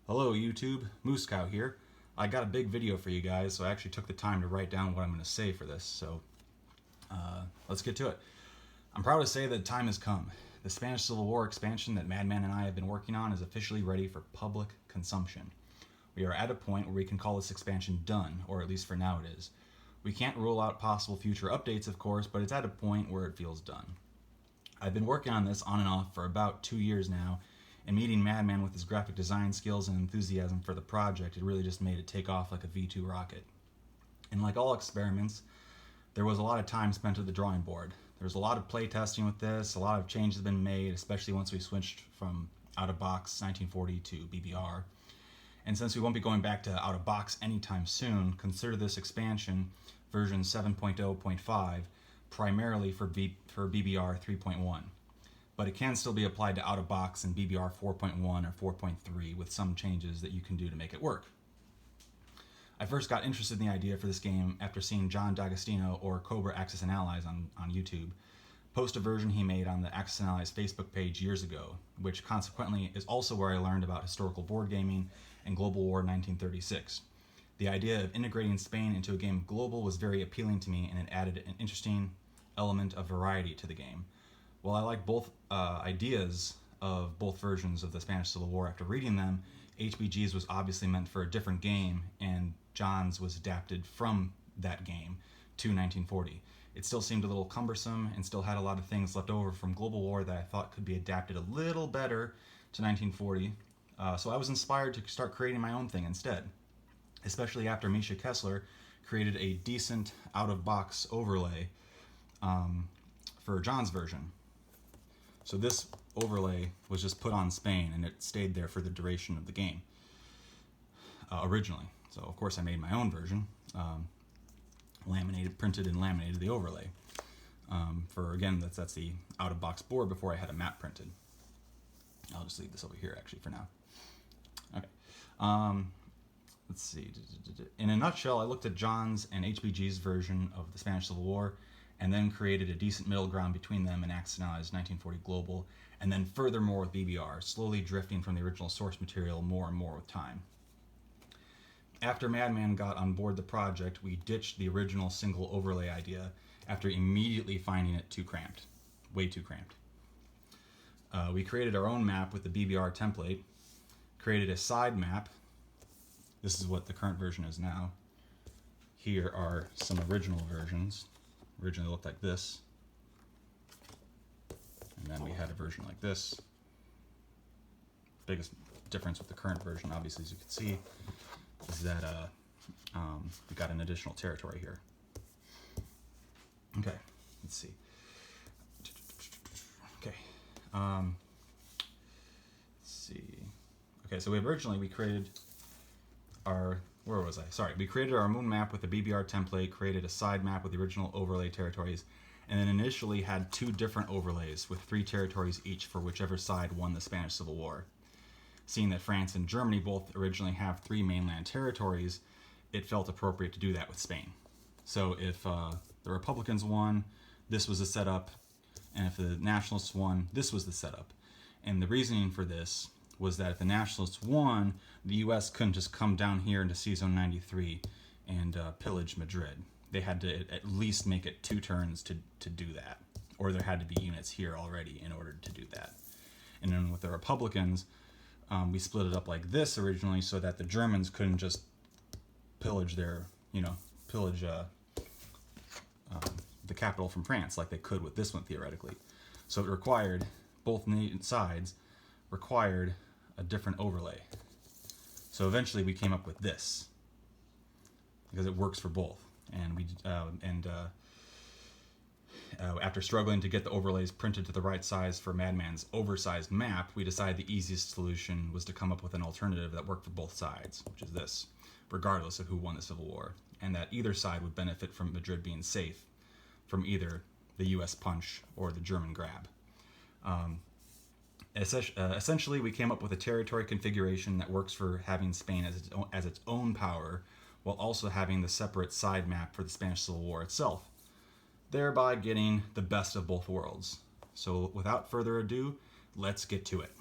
Hello YouTube, Moosecow here. I got a big video for you guys, so I actually took the time to write down what I'm going to say for this, so let's get to it. I'm proud to say that time has come. The Spanish Civil War expansion that Madman and I have been working on is officially ready for public consumption. We are at a point where we can call this expansion done, or at least for now it is. We can't rule out possible future updates, of course, but it's at a point where it feels done. I've been working on this on and off for about 2 years now, and meeting Madman with his graphic design skills and enthusiasm for the project, it really just made it take off like a V2 rocket. And like all experiments, there was a lot of time spent at the drawing board. There was a lot of play testing with this, a lot of changes have been made, especially once we switched from out-of-box 1940 to BBR. And since we won't be going back to out-of-box anytime soon, consider this expansion, version 7.0.5, primarily for BBR 3.1. But it can still be applied to out-of-box in BBR 4.1 or 4.3 with some changes that you can do to make it work. I first got interested in the idea for this game after seeing John D'Agostino, or Cobra Axis and Allies on YouTube, post a version he made on the Axis and Allies Facebook page years ago, which consequently is also where I learned about historical board gaming and Global War 1936. The idea of integrating Spain into a game of Global was very appealing to me, and it added an interesting element of variety to the game. While I like both ideas of both versions of the Spanish Civil War after reading them, HBG's was obviously meant for a different game, and John's was adapted from that game to 1940. It still seemed a little cumbersome and still had a lot of things left over from Global War that I thought could be adapted a little better to 1940. So I was inspired to start creating my own thing instead, especially after Misha Kessler created a decent out-of-box overlay for John's version. So this overlay was just put on Spain, and it stayed there for the duration of the game originally. So of course I made my own version, printed and laminated the overlay. Again, that's the out-of-box board before I had a map printed. I'll just leave this over here actually for now. Okay. Let's see. In a nutshell, I looked at John's and HBG's version of the Spanish Civil War, and then created a decent middle ground between them and Axis and Allies 1940 Global, and then furthermore with BBR, slowly drifting from the original source material more and more with time. After Madman got on board the project, we ditched the original single overlay idea after immediately finding it too cramped, way too cramped. We created our own map with the BBR template, created a side map. This is what the current version is now. Here are some original versions. Originally looked like this, and then we had a version like this. Biggest difference with the current version, obviously, as you can see, is that we got an additional territory here. Okay, let's see. Okay, let's see. Okay, so we created our, where was I? Sorry, we created our moon map with the BBR template, created a side map with the original overlay territories, and then initially had 2 different overlays with 3 territories each for whichever side won the Spanish Civil War. Seeing that France and Germany both originally have 3 mainland territories, it felt appropriate to do that with Spain. So if the Republicans won, this was the setup, and if the Nationalists won, this was the setup. And the reasoning for this was that if the Nationalists won, the U.S. couldn't just come down here into C-Zone 93 and pillage Madrid. They had to at least make it 2 turns to do that, or there had to be units here already in order to do that. And then with the Republicans, we split it up like this originally so that the Germans couldn't just pillage the capital from France like they could with this one theoretically. So it required, both sides required a different overlay. So eventually we came up with this because it works for both. And after struggling to get the overlays printed to the right size for Madman's oversized map, we decided the easiest solution was to come up with an alternative that worked for both sides, which is this, regardless of who won the Civil War, and that either side would benefit from Madrid being safe from either the US punch or the German grab. Essentially, we came up with a territory configuration that works for having Spain as its own power, while also having the separate side map for the Spanish Civil War itself, thereby getting the best of both worlds. So without further ado, let's get to it.